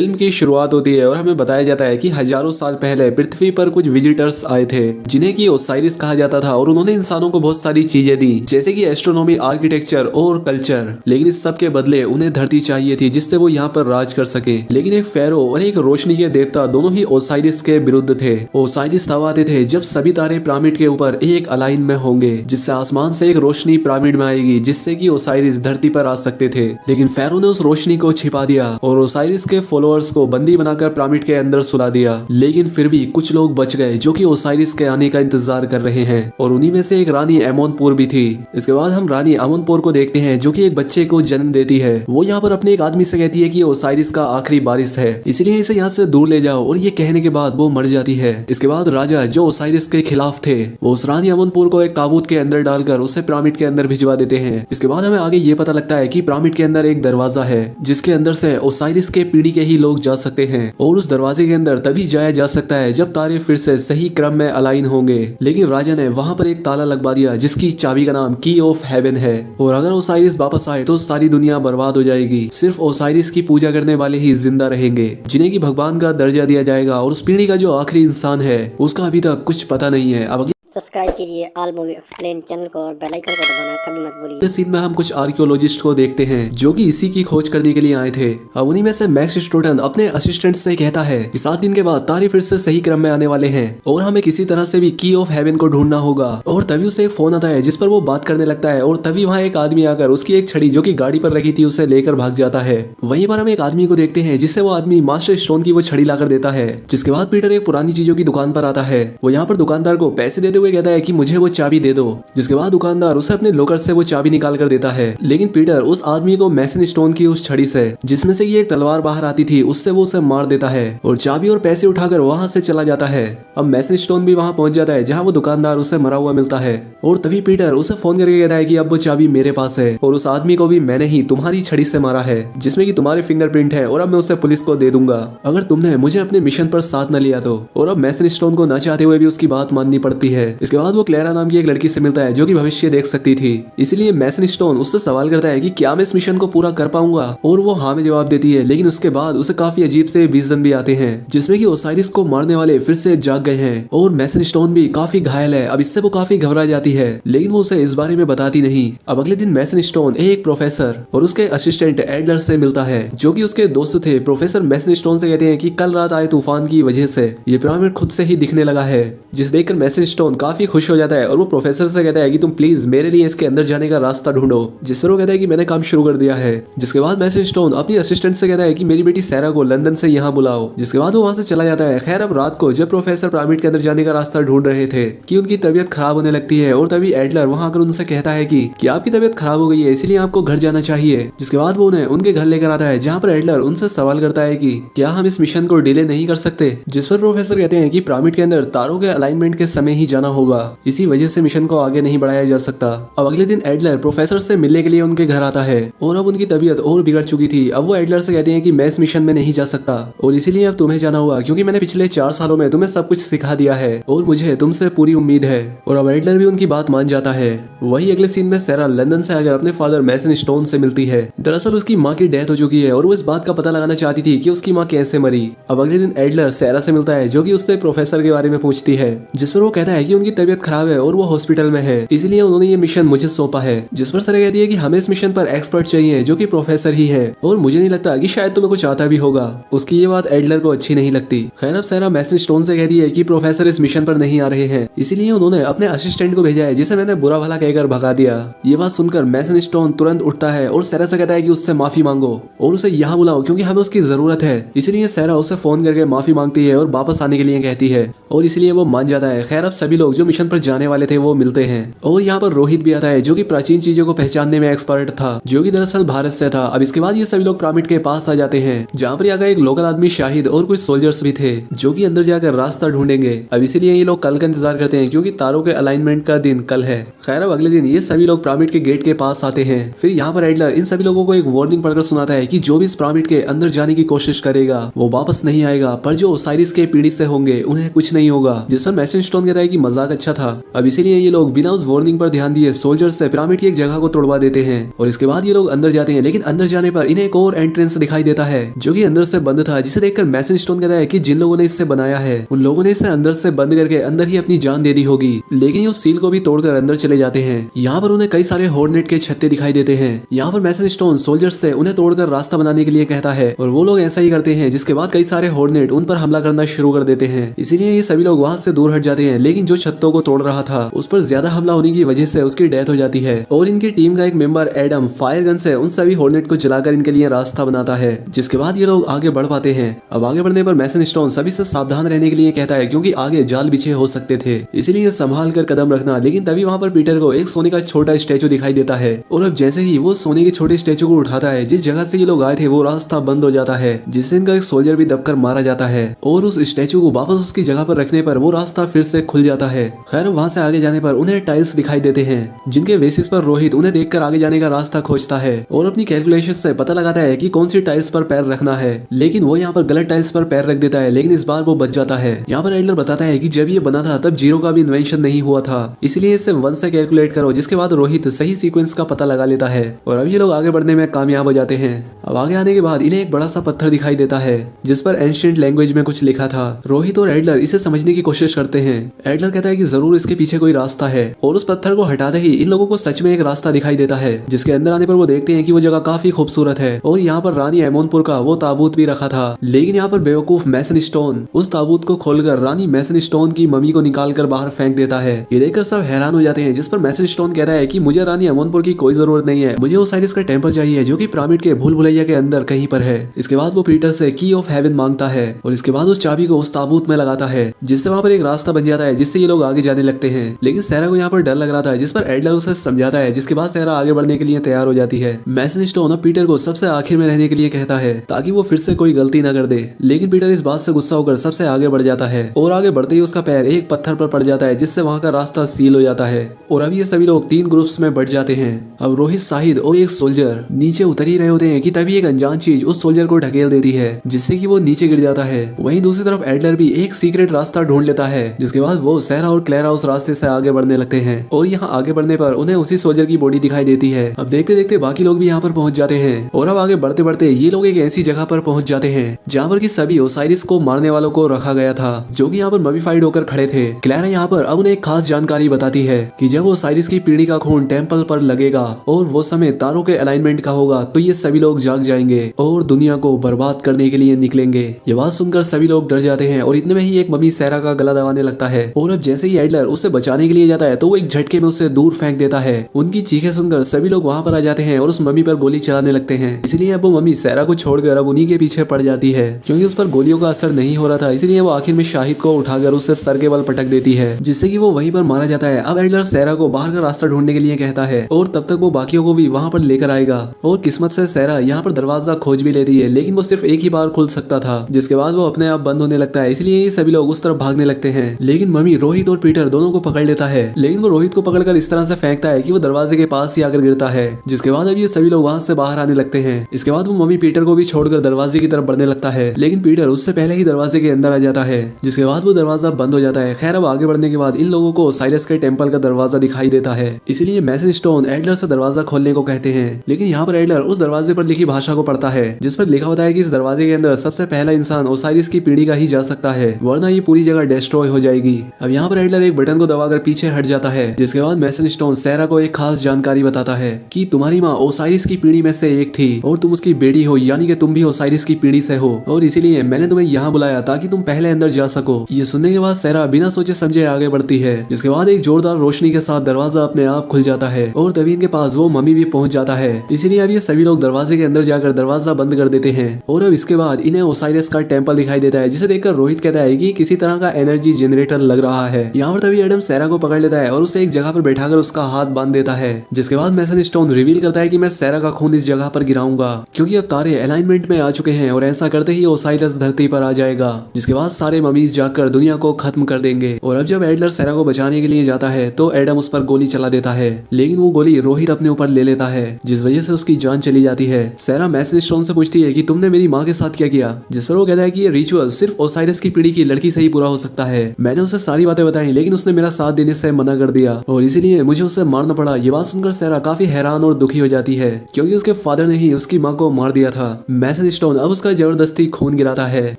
Film की शुरुआत होती है और हमें बताया जाता है कि हजारों साल पहले पृथ्वी पर कुछ विजिटर्स आए थे जिन्हें कि ओसाइरिस कहा जाता था और उन्होंने इंसानों को बहुत सारी चीजें दी जैसे कि एस्ट्रोनॉमी, आर्किटेक्चर और कल्चर। लेकिन इस सब के बदले उन्हें धरती चाहिए थी जिससे वो यहाँ पर राज कर सके। लेकिन एक फेरो और एक रोशनी के देवता दोनों ही ओसाइरिस के विरुद्ध थे। ओसाइरिस तब आते थे जब सभी तारे पिरामिड के ऊपर एक अलाइन में होंगे जिससे आसमान से एक रोशनी पिरामिड में आएगी जिससे कि ओसाइरिस धरती पर आ सकते थे। लेकिन फेरो ने उस रोशनी को छिपा दिया और ओसाइरिस के फॉलोअर्स को बंदी बनाकर पिरामिड के अंदर सुला दिया। लेकिन फिर भी कुछ लोग बच गए जो कि ओसाइरिस के आने का इंतजार कर रहे हैं और उन्हीं में से एक रानी एमोनपोर भी थी। इसके बाद हम रानी एमोनपोर को देखते हैं जो कि एक बच्चे को जन्म देती है। वो यहाँ पर अपने एक आदमी से कहती है कि ओसाइरिस का आखिरी बारिश है इसलिए इसे यहाँ से दूर ले जाओ, और ये कहने के बाद वो मर जाती है। इसके बाद राजा जो ओसाइरिस के खिलाफ थे वो उस रानी एमोनपोर को एक ताबूत के अंदर डालकर उसे पिरामिड के अंदर भिजवा देते हैं। इसके बाद हमें आगे ये पता लगता है कि पिरामिड के अंदर एक दरवाजा है जिसके अंदर से ओसाइरिस के पीढ़ी के ही लोग जा सकते हैं और उस दरवाजे के अंदर तभी जाया जा सकता है जब तारे फिर से सही क्रम में अलाइन होंगे। लेकिन राजा ने वहां पर एक ताला लगवा दिया जिसकी चाबी का नाम की ऑफ हेवन है, और अगर ओसाइरिस वापस आए तो सारी दुनिया बर्बाद हो जाएगी। सिर्फ ओसाइरिस की पूजा करने वाले ही जिंदा रहेंगे जिन्हें की भगवान का दर्जा दिया जाएगा, और उस पीढ़ी का जो आखिरी इंसान है उसका अभी तक कुछ पता नहीं है। अब सब्सक्राइब कीजिए ऑल मूवी एक्सप्लेन चैनल को और बेल आइकन को दबाना कभी मत भूलिए। इस सीन में हम कुछ आर्कियोलॉजिस्ट को देखते हैं जो कि इसी की खोज करने के लिए आए थे। अब उन्हीं में से मैक्स स्टोटन अपने असिस्टेंट से कहता है कि 7 दिन के बाद तारे फिर से सही क्रम में आने वाले हैं और हमें किसी तरह से भी की ऑफ हेवन को ढूंढना होगा। और तभी उसे एक फोन आता है जिस पर वो बात करने लगता है, और तभी वहाँ एक आदमी आकर उसकी एक छड़ी जो कि गाड़ी पर रखी थी उसे लेकर भाग जाता है। वहीं पर हम एक आदमी को देखते हैं जिससे वो आदमी मास्टर स्टोन की वो छड़ी लाकर देता है। जिसके बाद पीटर एक पुरानी चीजों की दुकान पर आता है। वो यहाँ पर दुकानदार को पैसे देते हुए कहता है कि मुझे वो चाबी दे दो। जिसके बाद दुकानदार उसे अपने लॉकर से वो चाबी निकाल कर देता है। लेकिन पीटर उस आदमी को मैसन स्टोन की उस छड़ी से जिसमें से ये एक तलवार बाहर आती थी उससे वो उसे मार देता है और चाबी और पैसे उठाकर वहां से चला जाता है। अब मैसन स्टोन भी वहां पहुंच जाता है जहां वो दुकानदार उसे मरा हुआ मिलता है, और तभी पीटर उसे फोन करके कहता है कि अब वो चाबी मेरे पास है और उस आदमी को भी मैंने ही तुम्हारी छड़ी से मारा है जिसमें कि तुम्हारे फिंगरप्रिंट है, और अब मैं उसे पुलिस को दे दूंगा अगर तुमने मुझे अपने मिशन पर साथ न लिया तो। और अब मैसन स्टोन को न चाहते हुए भी उसकी बात माननी पड़ती है। इसके बाद वो क्लेरा नाम की एक लड़की से मिलता है जो कि भविष्य देख सकती थी, इसलिए मैसन स्टोन उससे सवाल करता है कि क्या मैं इस मिशन को पूरा कर पाऊंगा, और वो हाँ में जवाब देती है। लेकिन उसके बाद उसे काफी अजीब से विजन भी आते हैं जिसमें कि ओसाइरिस को मारने वाले फिर से जाग गए हैं और मैसन स्टोन भी काफी घायल है। अब इससे वो काफी घबरा जाती है लेकिन वो उसे इस बारे में बताती नहीं। अब अगले दिन मैसन स्टोन एक प्रोफेसर और उसके असिस्टेंट एडलर से मिलता है जो कि उसके दोस्त थे। प्रोफेसर मैसन स्टोन से कहते हैं कि कल रात आए तूफान की वजह से ये पिरामिड खुद से ही दिखने लगा है, जिस देखकर मैसन स्टोन काफी खुश हो जाता है और वो प्रोफेसर से कहता है कि तुम प्लीज मेरे लिए इसके अंदर जाने का रास्ता ढूंढो। जिस पर वो कहता है कि मैंने काम शुरू कर दिया है। जिसके बाद मैसन स्टोन अपनी असिस्टेंट से कहता है कि मेरी बेटी सैरा को लंदन से यहाँ बुलाओ। जिसके बाद वो वहाँ से चला जाता है। खैर अब रात को जब प्रोफेसर पिरामिड के अंदर जाने का रास्ता ढूंढ रहे थे कि उनकी तबीयत खराब होने लगती है, और तभी एडलर वहाँ आकर उनसे कहता है कि आपकी तबीयत खराब हो गई है इसलिए आपको घर जाना चाहिए। जिसके बाद वो उन्हें उनके घर लेकर आता है जहाँ पर एडलर उनसे सवाल करता है कि क्या हम इस मिशन को डिले नहीं कर सकते। जिस पर प्रोफेसर कहते हैं कि पिरामिड के अंदर तारों के अलाइनमेंट के समय ही जाना होगा, इसी वजह से मिशन को आगे नहीं बढ़ाया जा सकता। अब अगले दिन एडलर प्रोफेसर से मिलने के लिए उनके घर आता है और अब उनकी तबीयत और बिगड़ चुकी थी। अब वो एडलर से कहते हैं कि मैं इस मिशन में नहीं जा सकता और इसीलिए अब तुम्हें जाना हुआ क्योंकि मैंने पिछले 4 सालों में तुम्हें सब कुछ सिखा दिया है और मुझे तुमसे पूरी उम्मीद है। और अब एडलर भी उनकी बात मान जाता है। वही अगले सीन में सैरा लंदन से आकर अपने फादर मैसन स्टोन से मिलती है। दरअसल उसकी माँ की डेथ हो चुकी है और वो इस बात का पता लगाना चाहती थी कि उसकी माँ कैसे मरी। अब अगले दिन एडलर सैरा से मिलता है जो कि उससे प्रोफेसर के बारे में पूछती है, जिस पर वो कहता है कि उनकी तबीयत खराब है और वो हॉस्पिटल में है, इसलिए उन्होंने ये मिशन मुझे सौंपा है। जिस पर सैरा कहती है कि हमें इस मिशन पर एक्सपर्ट चाहिए जो कि प्रोफेसर ही है, और मुझे नहीं लगता कि शायद तुम्हें कुछ आता भी होगा। उसकी ये बात एडलर को अच्छी नहीं लगती। खैर अब सैरा मैसन स्टोन से कहती है कि प्रोफेसर इस मिशन पर नहीं आ रहे हैं, इसलिए उन्होंने अपने असिस्टेंट को भेजा है जिसे मैंने बुरा भला कहकर भगा दिया। ये बात सुनकर मैसन स्टोन तुरंत उठता है और सैरा से कहता है कि उससे माफी मांगो और उसे यहाँ बुलाओ क्योंकि हमें उसकी जरूरत है। इसलिए सैरा उसे फोन करके माफी मांगती है और वापस आने के लिए कहती है, और इसलिए वो मान जाता है। खैर अब सभी लोग जो मिशन पर जाने वाले थे वो मिलते हैं, और यहाँ पर रोहित भी आता है जो कि प्राचीन चीजों को पहचानने में एक्सपर्ट था, जो कि दरअसल भारत से था। अब इसके बाद ये सभी लोग पिरामिड के पास आ जाते हैं जहाँ पर आगे एक लोकल आदमी शाहिद और कुछ सोल्जर्स भी थे जो कि अंदर जाकर रास्ता ढूंढेंगे। अब इसीलिए ये लोग कल का इंतजार करते हैं क्योंकि तारों के अलाइनमेंट का दिन कल है। खैर अब अगले दिन ये सभी लोग पिरामिड के गेट के पास आते हैं। फिर यहाँ पर एडलर इन सभी लोगों को एक वार्निंग पढ़कर सुनाता है कि जो भी इस पिरामिड के अंदर जाने की कोशिश करेगा वो वापस नहीं आएगा, पर जो ओसाइरिस के पीढ़ी से होंगे उन्हें कुछ नहीं होगा। जिस पर मैसन स्टोन कहता है कि मजाक मजाक अच्छा था। अब इसीलिए ये लोग बिना उस वार्निंग पर ध्यान दिए सोल्जर्स से पिरामिड की एक जगह को तोड़वा देते हैं और इसके बाद ये लोग अंदर जाते हैं। लेकिन अंदर जाने पर इन्हें एक और एंट्रेंस दिखाई देता है जो कि अंदर से बंद था, जिसे देखकर मैसन स्टोन कहता है कि जिन लोगों ने इससे बनाया है उन लोगों ने इसे अंदर से बंद करके अंदर ही अपनी जान दे दी होगी। लेकिन ये उस सील को भी तोड़कर अंदर चले जाते हैं। यहाँ पर उन्हें कई सारे हॉर्नेट के छत्ते दिखाई देते हैं। यहाँ पर मैसन स्टोन सोल्जर्स से उन्हें तोड़कर रास्ता बनाने के लिए कहता है और वो लोग ऐसा ही करते हैं, जिसके बाद कई सारे हॉर्नेट उन पर हमला करना शुरू कर देते हैं। इसीलिए ये सभी लोग वहाँ से दूर हट जाते हैं। लेकिन जो छत्तों को तोड़ रहा था उस पर ज्यादा हमला होने की वजह से उसकी डेथ हो जाती है और इनकी टीम का एक मेंबर एडम फायर गन से उन सभी हॉर्नेट को जलाकर इनके लिए रास्ता बनाता है, जिसके बाद ये लोग आगे बढ़ पाते हैं। अब आगे बढ़ने पर मैसन स्टोन सभी से सावधान रहने के लिए कहता है क्योंकि आगे जाल बिछे हो सकते थे, इसीलिए संभाल कर कदम रखना। लेकिन तभी वहाँ पर पीटर को एक सोने का छोटा स्टैचू दिखाई देता है और अब जैसे ही वो सोने के छोटे स्टैचू को उठाता है, जिस जगह से ये लोग आए थे वो रास्ता बंद हो जाता है, जिससे इनका एक सोल्जर भी दबकर मारा जाता है और उस स्टैचू को वापस उसकी जगह पर रखने पर वो रास्ता फिर से खुल जाता है। खैर वहाँ से आगे जाने पर उन्हें टाइल्स दिखाई देते हैं, जिनके बेसिस पर रोहित उन्हें देखकर आगे जाने का रास्ता खोजता है और अपनी कैलकुलेशन से पता लगाता है कि कौन सी टाइल्स पर पैर रखना है। लेकिन वो यहाँ पर गलत टाइल्स पर पैर रख देता है, लेकिन इस बार वो बच जाता है। यहाँ पर एडलर बताता है कि जब ये बना था तब 0 का भी इन्वेंशन नहीं हुआ था, इसलिए इसे 1 से कैलकुलेट करो। जिसके बाद रोहित सही सीक्वेंस का पता लगा लेता है और अब ये लोग आगे बढ़ने में कामयाब हो जाते हैं। अब आगे आने के बाद इन्हें एक बड़ा सा पत्थर दिखाई देता है जिस पर एंशिएंट लैंग्वेज में कुछ लिखा था। रोहित और एडलर इसे समझने की कोशिश करते हैं। एडलर कहता है कि जरूर इसके पीछे कोई रास्ता है और उस पत्थर को हटाते ही इन लोगों को सच में एक रास्ता दिखाई देता है, जिसके अंदर आने पर वो देखते हैं कि वो जगह काफी खूबसूरत है और यहाँ पर रानी एमोनपुर का वो ताबूत भी रखा था। लेकिन यहाँ पर बेवकूफ मैसन स्टोन उस ताबूत को खोलकर रानी मैसन स्टोन की मम्मी को निकालकर बाहर फेंक देता है। ये देखकर सब हैरान हो जाते हैं, जिस पर मैसन स्टोन कहता है कि मुझे रानी एमोनपुर की कोई जरूरत नहीं है, मुझे ओसाइरिस का टेम्पल चाहिए जो कि पिरामिड के भूल भुलैया के अंदर कहीं पर है। इसके बाद वो पीटर से की ऑफ हेवन मांगता है और इसके बाद उस चाबी को उस ताबूत में लगाता है, जिससे वहाँ पर एक रास्ता बन जाता है, जिससे ये लोग आगे जाने लगते हैं। लेकिन सैरा को यहाँ पर डर लग रहा था, जिस पर एडलर उसे समझाता है, जिसके बाद सैरा आगे बढ़ने के लिए तैयार हो जाती है। मैसन स्टोन अब पीटर को सबसे आखिर में रहने के लिए कहता है ताकि वो फिर से कोई गलती न कर दे। लेकिन पीटर इस बात से गुस्सा होकर सबसे आगे बढ़ जाता है और आगे बढ़ते ही उसका पैर एक पत्थर पर पड़ जाता है, जिससे वहाँ का रास्ता सील हो जाता है और अब ये सभी लोग 3 ग्रुप्स में बढ़ जाते हैं। अब रोहित, शाहिद और एक सोल्जर नीचे उतर ही रहे होते हैं कि तभी एक अनजान चीज उस सोल्जर को ढकेल देती है, जिससे कि वो नीचे गिर जाता है। वहीं दूसरी तरफ एडलर भी एक सीक्रेट रास्ता ढूंढ लेता है, जिसके बाद वो सैरा और क्लेरा उस रास्ते से आगे बढ़ने लगते हैं और यहाँ आगे बढ़ने पर उन्हें उसी सोल्जर की बॉडी दिखाई देती है। अब देखते देखते बाकी लोग भी यहाँ पर पहुंच जाते हैं और अब आगे बढ़ते बढ़ते ये लोग एक ऐसी जगह पर पहुंच जाते हैं जहाँ पर की सभी ओसाइरिस को मारने वालों को रखा गया था, जो कि यहाँ पर ममीफाइड होकर खड़े थे। क्लैरा यहाँ पर अब उन्हें एक खास जानकारी बताती है कि जब ओसाइरिस की पीढ़ी का खून टेम्पल पर लगेगा और वो समय तारों के अलाइनमेंट का होगा तो ये सभी लोग जाग जाएंगे और दुनिया को बर्बाद करने के लिए निकलेंगे। ये बात सुनकर सभी लोग डर जाते हैं और इतने में ही एक मम्मी सैरा का गला दबाने लगता है और अब जैसे ही एडलर उसे बचाने के लिए जाता है तो वो एक झटके में उसे दूर फेंक देता है। उनकी चीखें सुनकर सभी लोग वहाँ पर आ जाते हैं और उस मम्मी पर गोली चलाने लगते हैं। इसलिए अब वो मम्मी सैरा को छोड़कर अब उन्हीं के पीछे पड़ जाती है, क्योंकि उस पर गोलियों का असर नहीं हो रहा था। इसलिए वो आखिर में शाहिद को उठाकर उससे सर के बल पटक देती है, जिससे कि वो वहीं पर मारा जाता है। अब एडलर सैरा को बाहर का रास्ता ढूंढने के लिए कहता है और तब तक वो बाकियों को भी वहाँ पर लेकर आएगा और किस्मत से सैरा यहाँ पर दरवाजा खोज भी लेती है, लेकिन वो सिर्फ एक ही बार खुल सकता था, जिसके बाद वो अपने आप बंद होने लगता है। इसलिए ये सभी लोग उस तरफ भागने लगते हैं, लेकिन मम्मी रोहित और पीटर दोनों को पकड़ लेता है। लेकिन वो रोहित को पकड़कर इस तरह से फेंकता है कि वो दरवाजे के पास ही आकर गिरता है, जिसके बाद अब ये सभी लोग वहाँ से बाहर आने लगते हैं। इसके बाद वो मम्मी पीटर को भी छोड़कर दरवाजे की तरफ बढ़ने लगता है, लेकिन पीटर उससे पहले ही दरवाजे के अंदर आ जाता है, जिसके बाद वो दरवाजा बंद हो जाता है। खैर अब आगे बढ़ने के बाद इन लोगों को ओसाइरिस के टेम्पल का दरवाजा दिखाई देता है, इसीलिए मैसन स्टोन एडलर से दरवाजा खोलने को कहते हैं। लेकिन यहाँ पर एडलर उस दरवाजे पर लिखी भाषा को पढ़ता है, जिस पर लिखा होता है कि इस दरवाजे के अंदर सबसे पहला इंसान ओसाइरिस की पीढ़ी का ही जा सकता है, वरना ये पूरी जगह डिस्ट्रॉय हो जाएगी। अब यहाँ पर एडलर एक बटन को दबाकर पीछे हट जाता है, जिसके बाद मैसन स्टोन सैरा को एक खास जानकारी बताता है कि तुम्हारी माँ ओसाइरिस की पीढ़ी में से एक थी और तुम उसकी बेटी हो, यानी कि तुम भी ओसाइरिस की पीढ़ी से हो और इसीलिए मैंने तुम्हें यहाँ बुलाया ताकि तुम पहले अंदर जा सको। ये सुनने के बाद सैरा बिना सोचे समझे आगे बढ़ती है, जिसके बाद एक जोरदार रोशनी के साथ दरवाजा अपने आप खुल जाता है और तभी इनके पास वो मम्मी भी पहुंच जाता है। इसीलिए अब ये सभी लोग दरवाजे के अंदर जाकर दरवाजा बंद कर देते हैं और अब इसके बाद इन्हें ओसाइरिस का टेम्पल दिखाई देता है, जिसे देखकर रोहित कहता है कि किसी तरह का एनर्जी जनरेटर लग रहा है। यहाँ पर तभी एडम सैरा को पकड़ लेता है और उसे एक जगह पर बैठाकर उसका हाथ बांध देता है, जिसके बाद मैसन स्टोन रिवील करता है कि मैं सैरा का खून इस जगह पर गिराऊंगा, क्योंकि अब तारे अलाइनमेंट में आ चुके हैं और ऐसा करते ही ओसाइरिस धरती पर आ जाएगा, जिसके बाद सारे ममीज जाकर दुनिया को खत्म कर देंगे। और अब जब एडलर सैरा को बचाने के लिए जाता है तो एडम उस पर गोली चला देता है, लेकिन वो गोली रोहित अपने ऊपर ले लेता है, जिस वजह से उसकी जान चली जाती है। सैरा मैसन स्टोन से पूछती है कि तुमने मेरी माँ के साथ क्या किया, जिस पर वो कहता है कि ये रिचुअल सिर्फ ओसाइरिस की पीढ़ी की लड़की से ही पूरा हो सकता है। मैंने उसे सारी बातें बातें बताई, लेकिन उसने मेरा साथ देने से मना कर दिया और इसीलिए मुझे उसे मारना पड़ा। ये बात सुनकर सारा काफी हैरान और दुखी हो जाती है क्योंकि उसके फादर ने ही उसकी माँ को मार दिया था। मैसेज स्टोन अब उसका जबरदस्ती खून गिराता है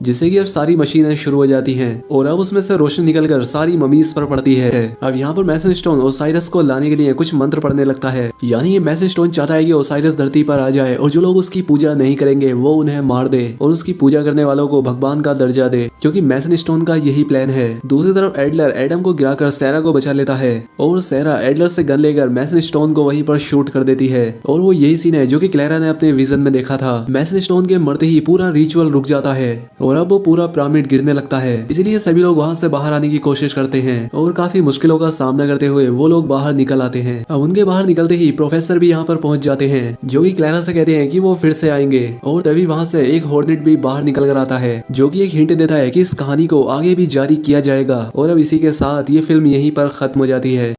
जिससे कि अब सारी मशीनें शुरू हो जाती हैं और अब उसमें से रोशनी निकलकर सारी ममीज पर पड़ती है। अब यहाँ पर मैसेज स्टोन ओसाइरस को लाने के लिए कुछ मंत्र पढ़ने लगता है, यानी ये मैसेज स्टोन चाहता है कि ओसाइरस धरती पर आ जाए और जो लोग उसकी पूजा नहीं करेंगे वो उन्हें मार दे और उसकी पूजा करने वालों को भगवान का दर्जा दे, क्योंकि मैसेज स्टोन का यही प्लान है। दूसरी तरफ एडलर एडम को गिराकर सैरा को बचा लेता है और सैरा एडलर से गन लेकर मैसेज स्टोन को वहीं पर शूट कर देती है और वो यही सीन है जो कि क्लैरा ने अपने विजन में देखा था। मैसेज स्टोन के मरते ही पूरा रिचुअल रुक जाता है और अब वो पूरा पिरामिड गिरने लगता है। इसीलिए सभी लोग वहां से बाहर आने की कोशिश करते हैं और काफी मुश्किलों का सामना करते हुए वो लोग बाहर निकल आते हैं। अब उनके बाहर निकलते ही प्रोफेसर भी यहाँ पर पहुंच जाते हैं जो कि क्लैरा से कहते हैं कि वो फिर से आएंगे और तभी वहां से एक हॉर्नेट भी बाहर निकल कर आता है जो कि एक हिंट देता है कि इस कहानी को आगे भी जारी किया जाएगा। और अब इसी के साथ ये फिल्म यहीं पर खत्म हो जाती है।